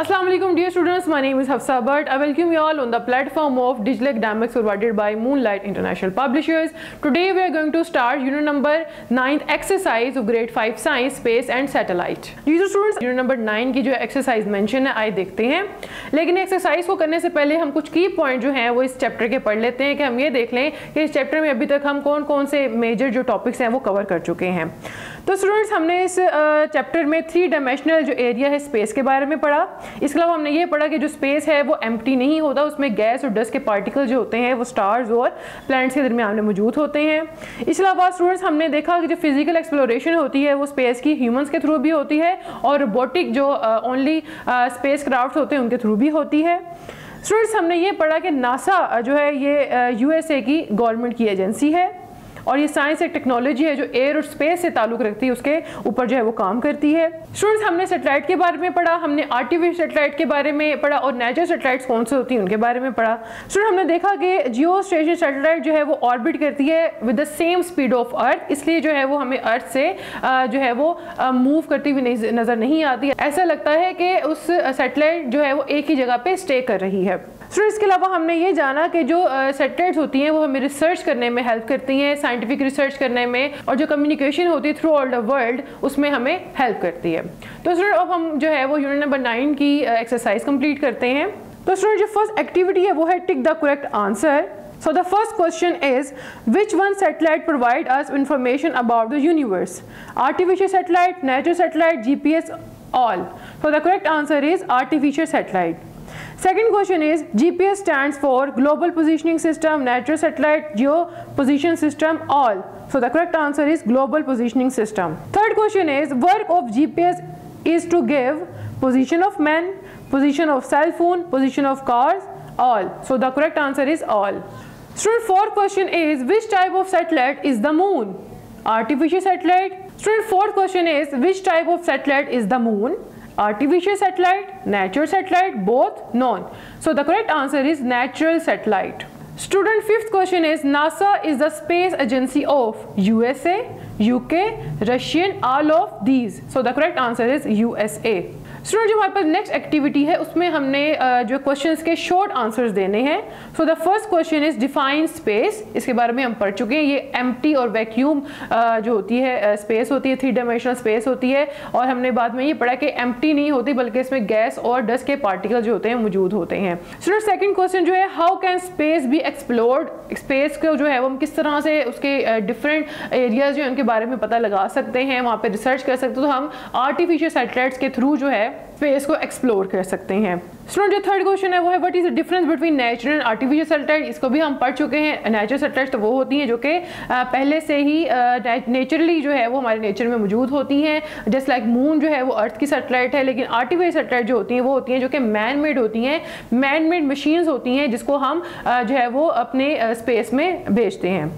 Assalamu alaikum dear students, my name is Hafsa Bhatt. I welcome you all on the platform of digital academics provided by Moonlight International Publishers. Today we are going to start unit number 9th exercise of grade 5 science space and satellite. Dear students, unit number 9 की जो exercise mention है आइए देखते हैं, लेकिन exercise को करने से पहले हम कुछ की पॉइंट जो हैं वो इस चैप्टर के पढ़ लेते हैं कि हम ये देख लें कि इस चैप्टर में अभी तक हम कौन कौन से मेजर जो टॉपिक्स हैं वो कवर कर चुके हैं। तो स्टूडेंट्स हमने इस चैप्टर में 3 डायमेंशनल जो एरिया है स्पेस के बारे में पढ़ा। इसके अलावा हमने ये पढ़ा कि जो स्पेस है वो एम्प्टी नहीं होता, उसमें गैस और डस्ट के पार्टिकल जो होते हैं वो स्टार्स और प्लैनेट्स के दरमियान में मौजूद होते हैं। इसके अलावा स्टूडेंट्स हमने देखा कि जो फिजिकल एक्सप्लोरेशन होती है वो स्पेस की ह्यूमंस के थ्रू भी होती है और रोबोटिक जो ओनली स्पेस क्राफ्ट होते हैं उनके थ्रू भी होती है। स्टूडेंट्स हमने ये पढ़ा कि नासा जो है ये USA की गवर्नमेंट की एजेंसी है और ये साइंस एक टेक्नोलॉजी है जो एयर और स्पेस से ताल्लुक रखती है, उसके ऊपर जो है वो काम करती है। स्टूडेंट्स हमने सैटेलाइट के बारे में पढ़ा, हमने आर्टिफिशियल सैटेलाइट के बारे में पढ़ा और नेचुरल सैटेलाइट्स कौन से होती हैं उनके बारे में पढ़ा। स्टूडेंट हमने देखा कि जियो स्टेशन सैटेलाइट जो है वो ऑर्बिट करती है with the same speed of earth, इसलिए जो है वो हमें अर्थ से जो है वो मूव करती हुई नज़र नहीं आती, ऐसा लगता है कि उस सैटेलाइट जो है वो एक ही जगह पे स्टे कर रही है। स्टूडेंट्स इसके अलावा हमने ये जाना कि जो सैटेलाइट्स होती हैं वो हमें रिसर्च करने में हेल्प करती हैं, साइंटिफिक रिसर्च करने में, और जो कम्युनिकेशन होती है थ्रू ऑल द वर्ल्ड उसमें हमें हेल्प करती है। तो स्टूडेंट अब हम जो है वो यूनिट नंबर 9 की एक्सरसाइज कंप्लीट करते हैं। तो स्टूडेंट जो फर्स्ट एक्टिविटी है वो है tick the correct answer. So the first question is, which one satellite provide us information about the universe? Artificial satellite, natural satellite, GPS, all. So the correct answer is artificial satellite. Second question is, GPS stands for Global Positioning System, natural satellite, geoposition system, all. So the correct answer is Global Positioning System. Third question is, work of GPS is to give position of men, position of cell phone, position of cars, all. So the correct answer is all. Student, fourth question is, which type of satellite is the moon? Artificial satellite. Student, fourth question is, which type of satellite is the moon? Artificial satellite, natural satellite, both, none. So the correct answer is natural satellite. Student, fifth question is, NASA is the space agency of USA, UK, Russian, all of these. So the correct answer is USA. Student जो हमारे पास next activity है उसमें हमने जो questions के short answers देने हैं। So the first question is define space, इसके बारे में हम पढ़ चुके हैं। ये एम्प्टी और वैक्यूम जो होती है स्पेस होती है, 3 डायमेंशनल स्पेस होती है, और हमने बाद में ये पढ़ा कि एम्प्टी नहीं होती बल्कि इसमें गैस और डस्ट के पार्टिकल जो होते हैं मौजूद होते हैं। स्टूडेंट सेकंड क्वेश्चन जो है, how can space B explored? Space को जो है वो हम किस तरह से उसके डिफरेंट एरियाज जो है उनके बारे में पता लगा सकते हैं, वहाँ पे रिसर्च कर सकते हैं। तो हम आर्टिफिशियल सैटेलाइट्स के थ्रू जो है स्पेस को एक्सप्लोर कर सकते हैं। स्टूडेंट जो थर्ड क्वेश्चन है वो है, what is the difference between natural and artificial satellite? इसको भी हम पढ़ चुके हैं। नेचुरल सैटेलाइट तो वो होती हैं जो कि पहले से ही नेचुरली जो है वो हमारे नेचर में मौजूद होती हैं, जस्ट लाइक मून जो है वो अर्थ की सैटेलाइट है। लेकिन आर्टिफिशियल सैटेलाइट जो होती हैं वो होती हैं जो कि मैन मेड होती हैं, मैन मेड मशीन्स होती हैं जिसको हम जो है वो अपने स्पेस में भेजते हैं।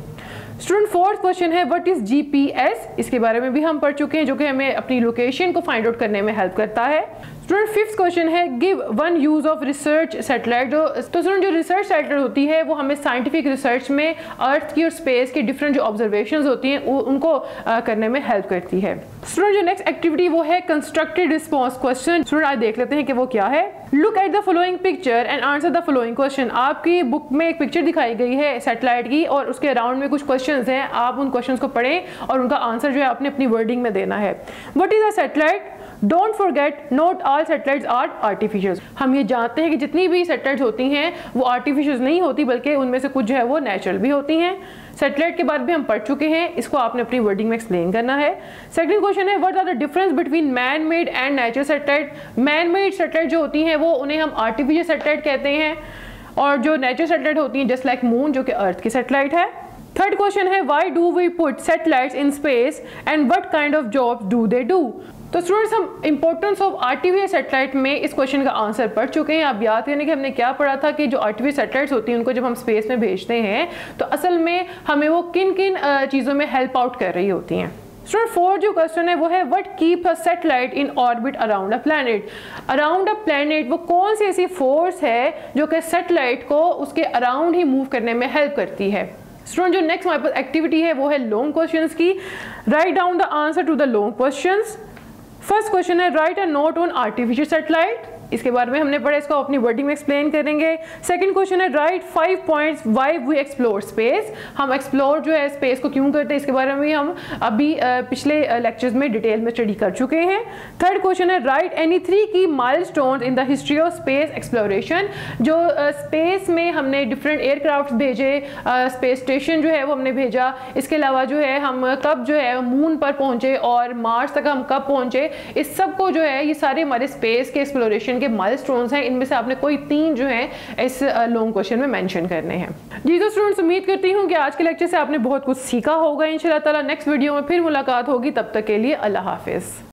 स्टूडेंट फोर्थ क्वेश्चन है, व्हाट इज GPS? इसके बारे में भी हम पढ़ चुके हैं जो कि हमें अपनी लोकेशन को फाइंड आउट करने में हेल्प करता है। स्टूडेंट फिफ्थ क्वेश्चन है, give one use of research satellite. तो स्टूडेंट जो रिसर्च सैटेलाइट होती है वो हमें साइंटिफिक रिसर्च में अर्थ की और स्पेस की डिफरेंट जो ऑब्जर्वेशंस होती हैं उनको करने में हेल्प करती है। स्टूडेंट जो नेक्स्ट एक्टिविटी वो है कंस्ट्रक्टेड रिस्पॉन्स क्वेश्चन। स्टूडेंट आज देख लेते हैं कि वो क्या है। Look at the following picture and answer the following question. आपकी बुक में एक पिक्चर दिखाई गई है सैटेलाइट की और उसके अराउंड में कुछ क्वेश्चंस हैं, आप उन क्वेश्चंस को पढ़ें और उनका आंसर जो है आपने अपनी वर्डिंग में देना है। What is a satellite? Don't forget, not all satellites are artificial. हम ये जानते हैं कि जितनी भी सैटेलाइट्स होती हैं वो आर्टिफिशियल नहीं होती बल्कि उनमें से कुछ जो है वो नेचुरल भी होती हैं। सैटेलाइट के बारे में हम पढ़ चुके हैं, इसको आपने अपनी वर्डिंग में एक्सप्लेन करना है। सेकंड क्वेश्चन है, what are the difference between man made and natural satellite? Man made satellite जो होती हैं वो उन्हें हम आर्टिफिशियल सैटेलाइट कहते हैं, और जो नेचुरल सैटेलाइट होती हैं जस्ट लाइक मून जो कि अर्थ की सैटेलाइट है। थर्ड क्वेश्चन है, why do we put satellites in space and what kind of jobs do they do? तो स्टूडेंट्स हम इंपॉर्टेंस ऑफ आर्टिफिशियल सैटेलाइट में इस क्वेश्चन का आंसर पढ़ चुके हैं। आप याद करें कि हमने क्या पढ़ा था कि जो आर्टिफिशियल सैटेलाइट्स होती हैं उनको जब हम स्पेस में भेजते हैं तो असल में हमें वो किन किन चीज़ों में हेल्प आउट कर रही होती हैं। स्टूडेंट फोर्थ जो क्वेश्चन है वो है, what keep a satellite in orbit around a planet? Around a planet वो कौन सी ऐसी फोर्स है जो कि सैटेलाइट को उसके अराउंड ही मूव करने में हेल्प करती है? स्टूडेंट जो नेक्स्ट हमारे पास एक्टिविटी है वो है लॉन्ग क्वेश्चंस की। Write down the answer to the long questions. First question है, write a note on artificial satellite. इसके बारे में हमने पढ़ा, इसको अपनी वर्डिंग में एक्सप्लेन करेंगे। सेकंड क्वेश्चन है write 5 points why we explore space, हम एक्सप्लोर जो है स्पेस को क्यों करते हैं, इसके बारे में हम अभी पिछले लेक्चर्स में डिटेल में स्टडी कर चुके हैं। थर्ड क्वेश्चन है राइट एनी 3 की milestones in the history of space exploration, जो स्पेस में हमने डिफरेंट एयरक्राफ्ट भेजे, स्पेस स्टेशन जो है वो हमने भेजा, इसके अलावा जो है हम कब जो है मून पर पहुंचे और मार्स तक हम कब पहुंचे, इस सब को जो है ये सारे हमारे स्पेस के एक्सप्लोरेशन के माइलस्टोन्स हैं, इनमें से आपने कोई 3 जो है इस लॉन्ग क्वेश्चन में मेंशन करने हैं। जी तो स्टूडेंट्स, उम्मीद करती हूँ कि आज के लेक्चर से आपने बहुत कुछ सीखा होगा। इंशाल्लाह ताला नेक्स्ट वीडियो में फिर मुलाकात होगी, तब तक के लिए अल्लाह हाफिज़।